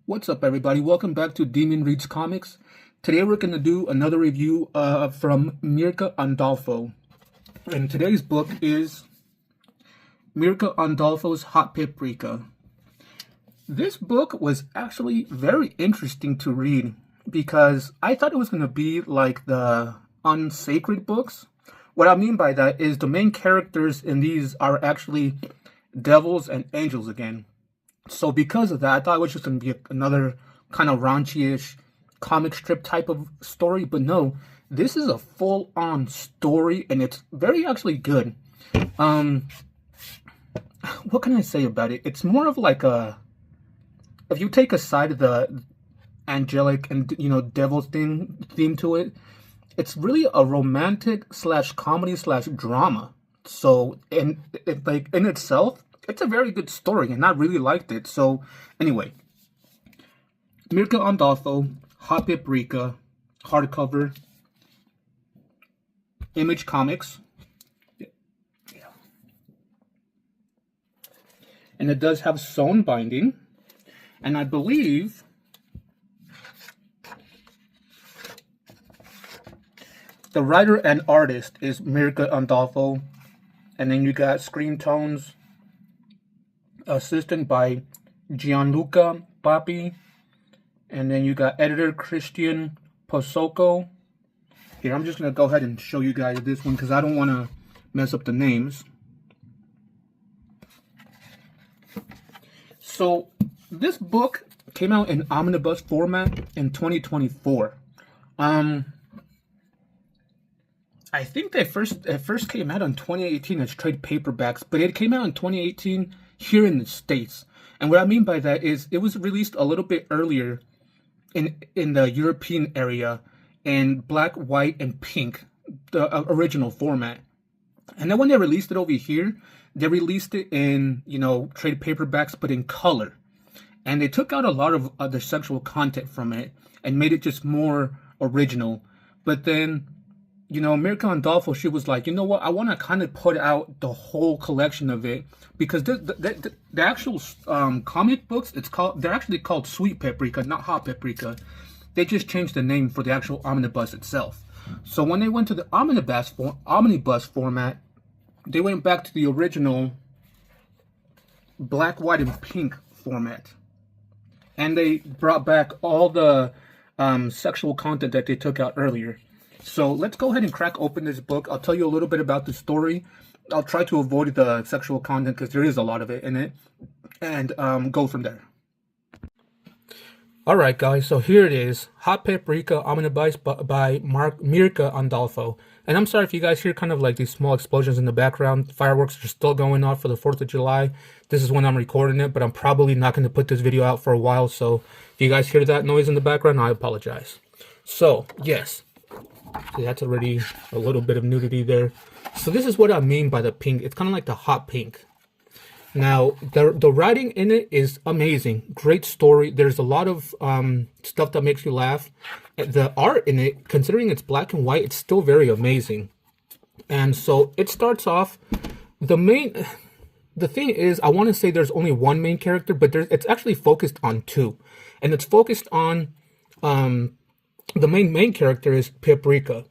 What's up, everybody? Welcome back to Demon Reads Comics. Today we're going to do another review from Mirka Andolfo. And today's book is Mirka Andolfo's Hot Paprika. This book was actually very interesting to read because I thought it was going to be like the unsacred books. What I mean by that is the main characters in these are actually devils and angels again. So because of that, I thought it was just going to be another kind of raunchy-ish comic strip type of story. But no, this is a full-on story, and it's very actually good. What can I say about it? It's more of like a... If you take aside the angelic and, devil theme to it, it's really a romantic slash comedy slash drama. So, in itself, it's a very good story, and I really liked it. So, anyway, Mirka Andolfo, Hot Paprika, hardcover, Image Comics. Yeah. And it does have sewn binding, and I believe the writer and artist is Mirka Andolfo, and then you got screen tones. Assistant by Gianluca Papi, and then you got editor Christian Posocco. Here, I'm just going to go ahead and show you guys this one because I don't want to mess up the names. So, this book came out in omnibus format in 2024. I think it first came out in 2018 as trade paperbacks, but it came out in 2018 here in the States. And what I mean by that is it was released a little bit earlier in the European area in black, white, and pink, the original format. And then when they released it over here, they released it in, trade paperbacks, but in color. And they took out a lot of the sexual content from it and made it just more original. But then, Mirka Andolfo, she was like, you know what, I want to kind of put out the whole collection of it because the actual comic books, they're actually called Sweet Paprika, not Hot Paprika. They just changed the name for the actual omnibus itself. So when they went to the omnibus format, they went back to the original black, white, and pink format. And they brought back all the sexual content that they took out earlier. So let's go ahead and crack open this book. I'll tell you a little bit about the story. I'll try to avoid the sexual content because there is a lot of it in it. And go from there. Alright guys, so here it is. Hot Paprika Omnibus by Mirka Andolfo. And I'm sorry if you guys hear kind of like these small explosions in the background. Fireworks are still going off for the 4th of July. This is when I'm recording it, but I'm probably not going to put this video out for a while. So if you guys hear that noise in the background, I apologize. So, yes. See, that's already a little bit of nudity there. So this is what I mean by the pink. It's kind of like the hot pink. Now, the writing in it is amazing. Great story. There's a lot of stuff that makes you laugh. The art in it, considering it's black and white, it's still very amazing. And so it starts off, the thing is, I want to say there's only one main character, but it's actually focused on two. And it's focused on... the main character is Paprika.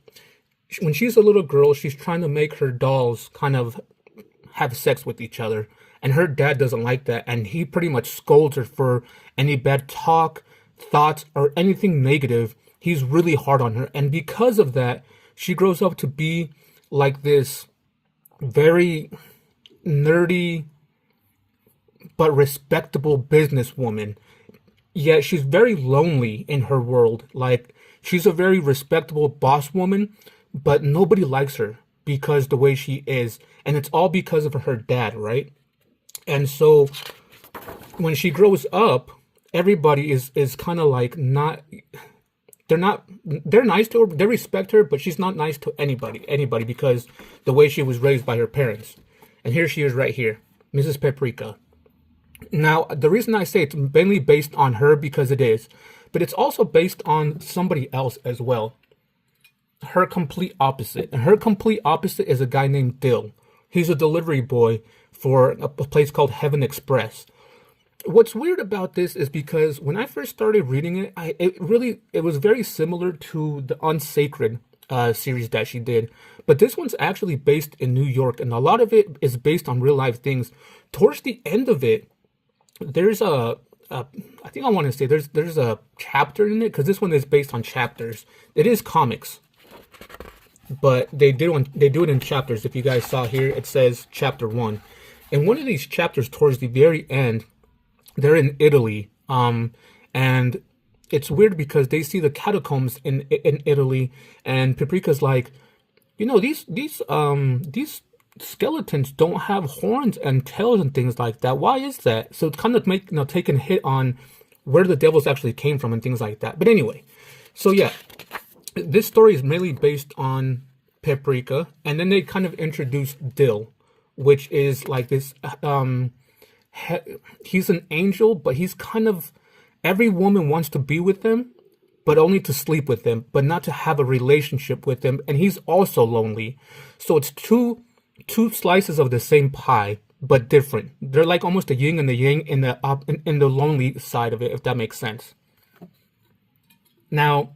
When she's a little girl, she's trying to make her dolls kind of have sex with each other. And her dad doesn't like that. And he pretty much scolds her for any bad talk, thoughts, or anything negative. He's really hard on her. And because of that, she grows up to be like this very nerdy but respectable businesswoman. Yet she's very lonely in her world. Like, she's a very respectable boss woman, but nobody likes her because the way she is. And it's all because of her dad, right? And so when she grows up, everybody is kind of like they're nice to her, they respect her, but she's not nice to anybody because the way she was raised by her parents. And here she is right here, Mrs. Paprika. Now, the reason I say it's mainly based on her because it is, but it's also based on somebody else as well. Her complete opposite. And her complete opposite is a guy named Dill. He's a delivery boy for a place called Heaven Express. What's weird about this is because when I first started reading it, it was very similar to the Unsacred series that she did, but this one's actually based in New York, and a lot of it is based on real life things. Towards the end of it, there's I think I want to say there's a chapter in it because this one is based on chapters. It is comics, but they do it in chapters. If you guys saw here, it says chapter 1. In one of these chapters, towards the very end, they're in Italy, and it's weird because they see the catacombs in Italy, and Paprika's like, these skeletons don't have horns and tails and things like that. Why is that? So it's kind of taking a hit on where the devils actually came from and things like that. But anyway, so yeah, this story is mainly based on Paprika, and then they kind of introduce Dill, which is like this. He's an angel, but he's kind of, every woman wants to be with him, but only to sleep with him, but not to have a relationship with him. And he's also lonely. So it's two slices of the same pie, but different. They're like almost the yin and the yang in the lonely side of it, if that makes sense. Now,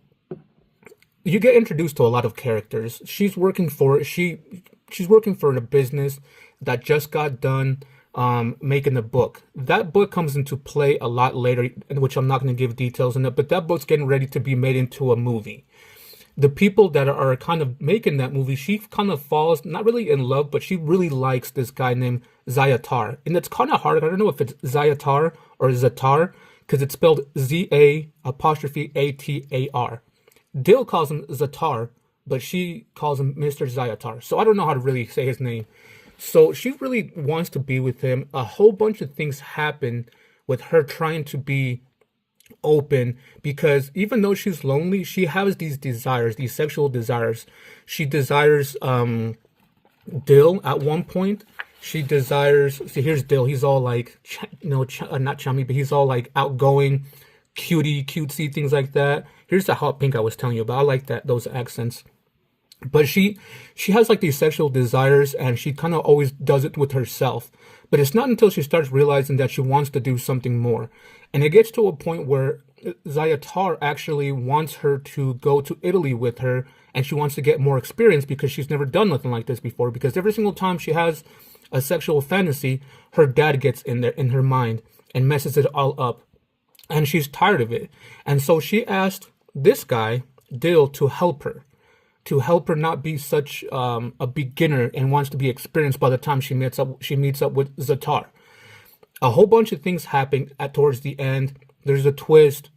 you get introduced to a lot of characters. She's working for the business that just got done making the book. That book comes into play a lot later, which I'm not going to give details on it, but that book's getting ready to be made into a movie. The people that are kind of making that movie, she kind of falls, not really in love, but she really likes this guy named Zayatar. And it's kind of hard. I don't know if it's Zayatar or Zatar, because it's spelled Z-A''ATAR. Dill calls him Zatar, but she calls him Mr. Zayatar. So I don't know how to really say his name. So she really wants to be with him. A whole bunch of things happen with her trying to be open, because even though she's lonely, she has these desires, these sexual desires. She desires Dill at one point. She desires, see, here's Dill. He's all like, not chummy, but he's all like outgoing, cutesy, things like that. Here's the hot pink I was telling you about. I like those accents. But she has like these sexual desires, and she kind of always does it with herself. But it's not until she starts realizing that she wants to do something more. And it gets to a point where Zayatar actually wants her to go to Italy with her, and she wants to get more experience because she's never done nothing like this before. Because every single time she has a sexual fantasy, her dad gets in there in her mind and messes it all up. And she's tired of it. And so she asked this guy, Dill, to help her not be such a beginner and wants to be experienced by the time she meets up with Zatar. A whole bunch of things happen towards the end. There's a twist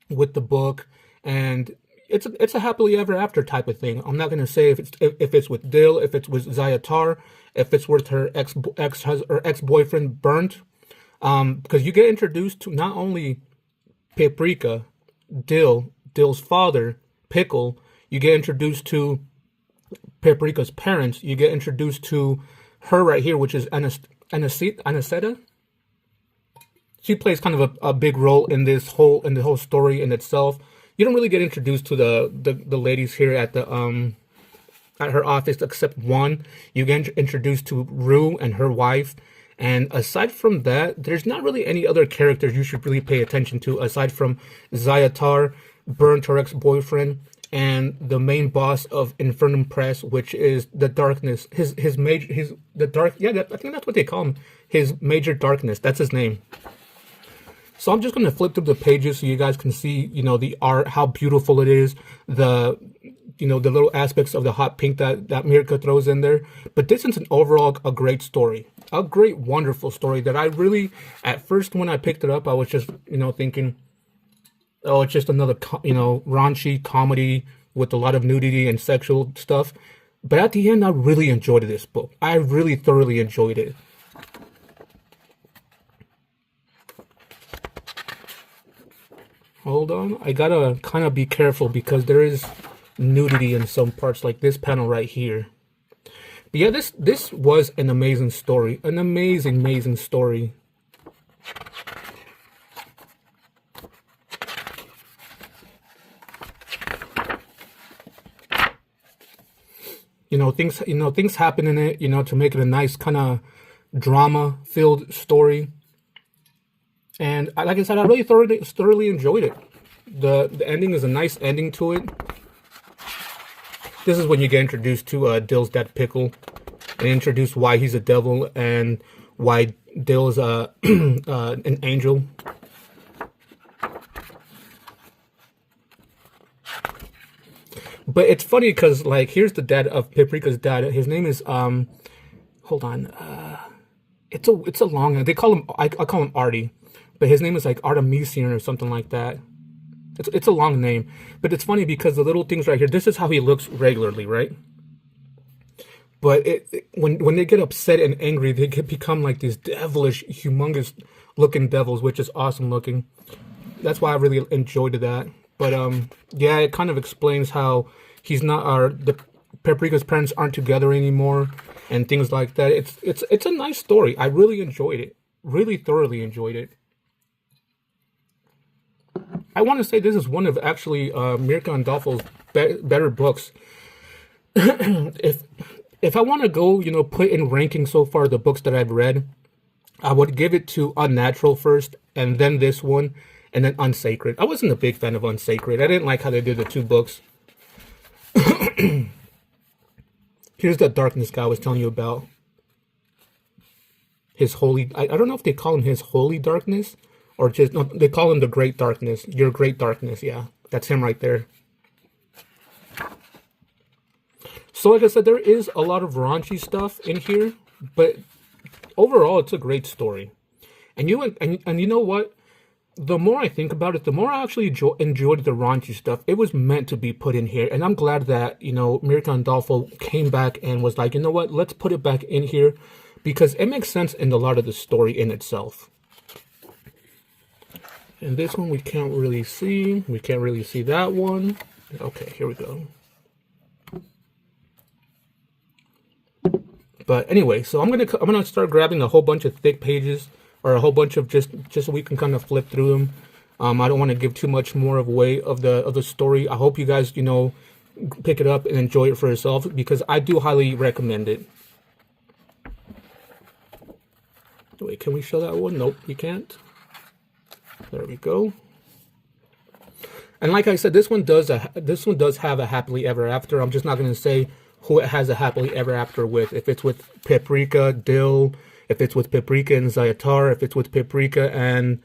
with the book, and it's a happily ever after type of thing. I'm not going to say if it's with Dill, if it's with Zayatar, if it's with her ex-boyfriend Burnt, because you get introduced to not only Paprika, Dill's father, Pickle. You get introduced to Paprika's parents. You get introduced to her right here, which is Aniseta. She plays kind of a big role in the whole story in itself. You don't really get introduced to the ladies here at her office, except one. You get introduced to Rue and her wife. And aside from that, there's not really any other characters you should really pay attention to aside from Zayatar, Burnt, her ex-boyfriend, and the main boss of Infernum Press, which is the darkness. I think that's what they call him. His major darkness. That's his name. So I'm just going to flip through the pages so you guys can see, the art, how beautiful it is, the little aspects of the hot pink that Mirka throws in there. But this is a great story, a great, wonderful story that I really, at first when I picked it up, I was just, thinking, oh, it's just another, raunchy comedy with a lot of nudity and sexual stuff. But at the end, I really enjoyed this book. I really thoroughly enjoyed it. Hold on. I gotta kind of be careful because there is nudity in some parts, like this panel right here. But yeah, this was an amazing story. An amazing story. Things happen in it, to make it a nice kind of drama-filled story. And like I said, I really thoroughly enjoyed it. The ending is a nice ending to it. This is when you get introduced to Dill's dad Pickle, and introduce why he's a devil and why Dill's an angel. But it's funny because, like, here's the dad of Paprika's dad. His name is hold on, it's a long. They call him I call him Artie, but his name is like Artemisian or something like that. It's a long name, but it's funny because the little things right here. This is how he looks regularly, right? But when they get upset and angry, they become like these devilish, humongous looking devils, which is awesome looking. That's why I really enjoyed that. But yeah, it kind of explains how he's not the Paprika's parents aren't together anymore and things like that. It's a nice story. I really enjoyed it. Really thoroughly enjoyed it. I want to say this is one of actually Mirka Andolfo's better books. If I want to go, put in ranking so far the books that I've read, I would give it to Unnatural first, and then this one, and then Unsacred. I wasn't a big fan of Unsacred. I didn't like how they did the two books. Here's that darkness guy I was telling you about. His holy... I don't know if they call him his holy darkness, or just... No, they call him the Great Darkness. Your Great Darkness, yeah. That's him right there. So like I said, there is a lot of raunchy stuff in here, but overall, it's a great story. And you know what? The more I think about it, the more I actually enjoyed the raunchy stuff. It was meant to be put in here, and I'm glad that, Mirka Andolfo came back and was like, you know what, let's put it back in here, because it makes sense in a lot of the story in itself. And this one we can't really see. We can't really see that one. Okay, here we go. But anyway, so I'm gonna start grabbing a whole bunch of thick pages, or a whole bunch of just so we can kind of flip through them. I don't want to give too much more away of the story. I hope you guys pick it up and enjoy it for yourself, because I do highly recommend it. Wait, can we show that one? Nope, you can't. There we go. And like I said, this one does have a happily ever after. I'm just not gonna say who it has a happily ever after with. If it's with Paprika, Dill, if it's with Paprika and Zayatar, if it's with Paprika and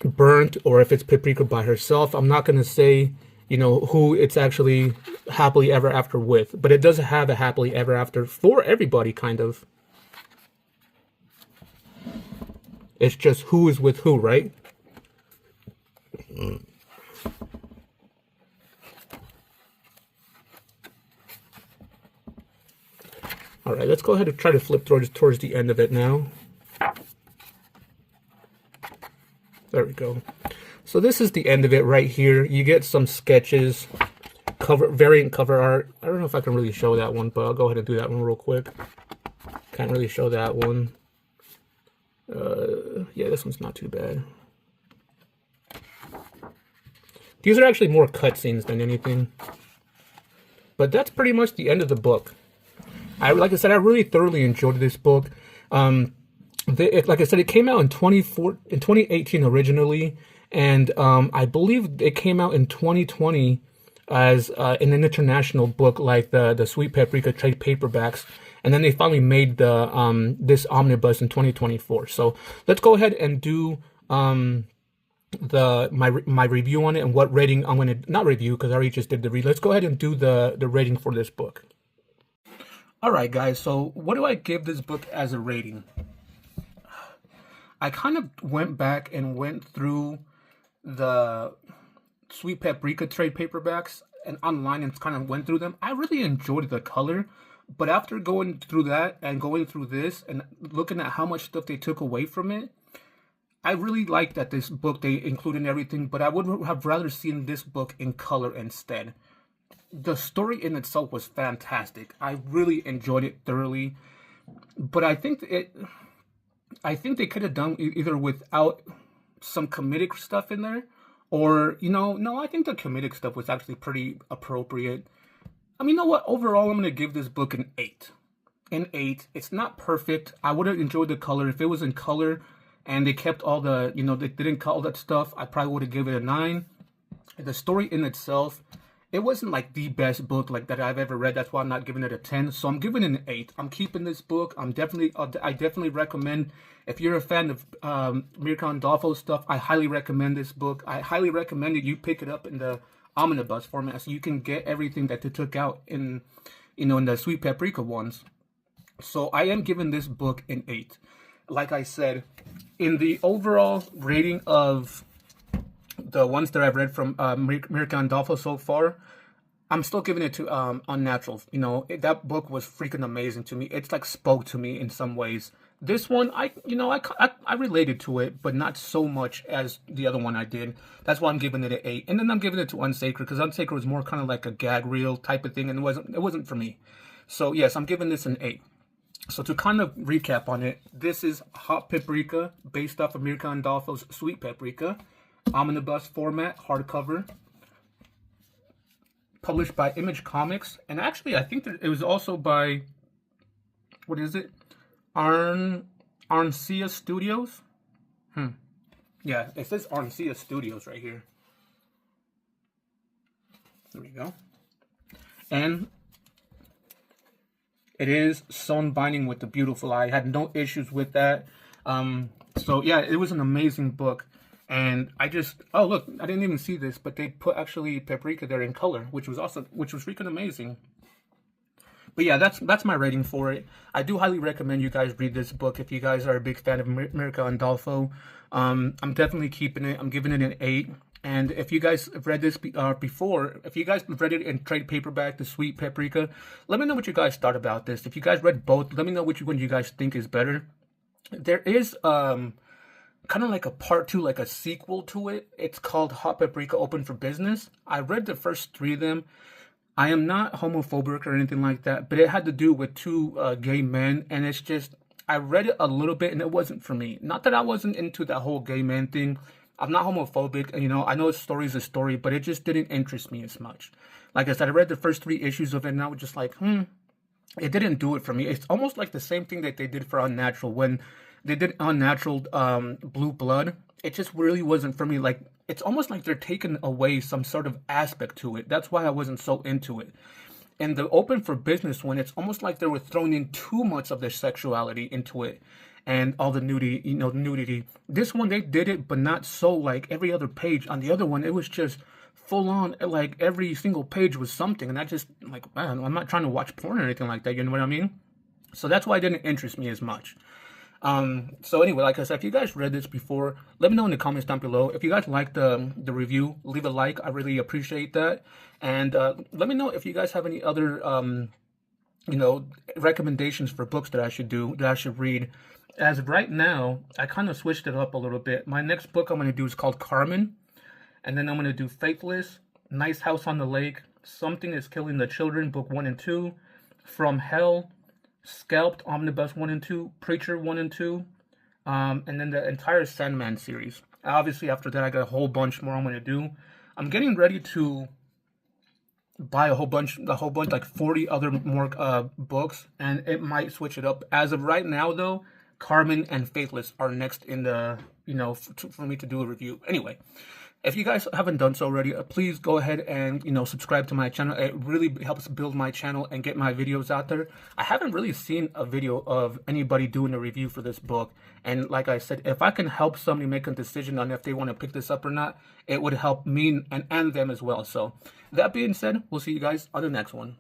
Burnt, or if it's Paprika by herself. I'm not going to say, who it's actually happily ever after with. But it does have a happily ever after for everybody, kind of. It's just who is with who, right? All right, let's go ahead and try to flip towards the end of it now. There we go. So this is the end of it right here. You get some sketches, variant cover art. I don't know if I can really show that one, but I'll go ahead and do that one real quick. Can't really show that one. Yeah, this one's not too bad. These are actually more cutscenes than anything. But that's pretty much the end of the book. Like I said, I really thoroughly enjoyed this book. Like I said, it came out in 2018 originally, and I believe it came out in 2020 as in an international book, like the Sweet Paprika trade paperbacks, and then they finally made the this omnibus in 2024. So let's go ahead and do my review on it, and what rating I'm gonna not review, because I already just did the read. Let's go ahead and do the rating for this book. Alright guys, so what do I give this book as a rating? I kind of went back and went through the Sweet Paprika trade paperbacks and online and kind of went through them. I really enjoyed the color, but after going through that and going through this and looking at how much stuff they took away from it, I really liked that this book they included everything, but I would have rather seen this book in color instead. The story in itself was fantastic. I really enjoyed it thoroughly, but I think they could have done either without some comedic stuff in there, or no, I think the comedic stuff was actually pretty appropriate. I mean, you know what? Overall, I'm gonna give this book an 8. An 8. It's not perfect. I would have enjoyed the color if it was in color. and they kept all the, they didn't cut all that stuff, I probably would have given it a 9. The story in itself, it wasn't like the best book like that I've ever read. That's why I'm not giving it a 10. So I'm giving it an 8. I'm keeping this book. I definitely recommend, if you're a fan of Mirka Andolfo stuff, I highly recommend this book. I highly recommend that you pick it up in the omnibus format so you can get everything that they took out in, in the Sweet Paprika ones. So I am giving this book an 8. Like I said, in the overall rating of the ones that I've read from Mirka Andolfo so far, I'm still giving it to Unnatural. That book was freaking amazing to me. It's like spoke to me in some ways. This one, I related to it, but not so much as the other one I did. That's why I'm giving it an 8. And then I'm giving it to Unsacred, because Unsacred was more kind of like a gag reel type of thing, and it wasn't for me. So yes, I'm giving this an 8. So to kind of recap on it, this is Hot Paprika, based off of Mirka Andolfo's Sweet Paprika, omnibus format, hardcover, published by Image Comics. And actually, I think that it was also by, what is it? Arncia Studios? Yeah, it says Arncia Studios right here. There we go. And it is sewn binding with the beautiful eye. I had no issues with that. So yeah, it was an amazing book. And oh look, I didn't even see this, but they put actually Paprika there in color, which was freaking amazing. But yeah, that's my rating for it. I do highly recommend you guys read this book if you guys are a big fan of Mirka Andolfo. I'm definitely keeping it. I'm giving it an 8. And if you guys have read this before, if you guys have read it in trade paperback, The Sweet Paprika, let me know what you guys thought about this. If you guys read both, let me know which one you guys think is better. There is kind of like a part 2, like a sequel to it. It's called Hot Paprika Open for Business. I read the first 3 of them. I am not homophobic or anything like that, but it had to do with 2 gay men, and it's just, I read it a little bit and it wasn't for me. Not that I wasn't into that whole gay man thing. I'm not homophobic, I know a story is a story, but it just didn't interest me as much. Like I said, I read the first 3 issues of it and I was just like, it didn't do it for me. It's almost like the same thing that they did for Unnatural. When they did Unnatural Blue Blood, it just really wasn't for me. Like, it's almost like they're taking away some sort of aspect to it. That's why I wasn't so into it. And the Open for Business one, it's almost like they were throwing in too much of their sexuality into it. And all the nudity. This one, they did it, but not so like every other page. On the other one, it was just full on, like every single page was something. And I just, like, man, I'm not trying to watch porn or anything like that. You know what I mean? So that's why it didn't interest me as much. So anyway, like I said, if you guys read this before, let me know in the comments down below. If you guys liked the review, leave a like. I really appreciate that. And let me know if you guys have any other, recommendations for books that I should read. As of right now, I kind of switched it up a little bit. My next book I'm going to do is called Carmen. And then I'm going to do Faithless, Nice House on the Lake, Something is Killing the Children, Book 1 and 2, From Hell, Scalped, Omnibus 1 and 2, Preacher 1 and 2, and then the entire Sandman series. Obviously, after that, I got a whole bunch more I'm going to do. I'm getting ready to buy a whole bunch, like 40 other more books, and it might switch it up. As of right now, though, Carmen and Faithless are next in the, for me to do a review. Anyway, if you guys haven't done so already, please go ahead and, subscribe to my channel. It really helps build my channel and get my videos out there. I haven't really seen a video of anybody doing a review for this book. And like I said, if I can help somebody make a decision on if they want to pick this up or not, it would help me and them as well. So that being said, we'll see you guys on the next one.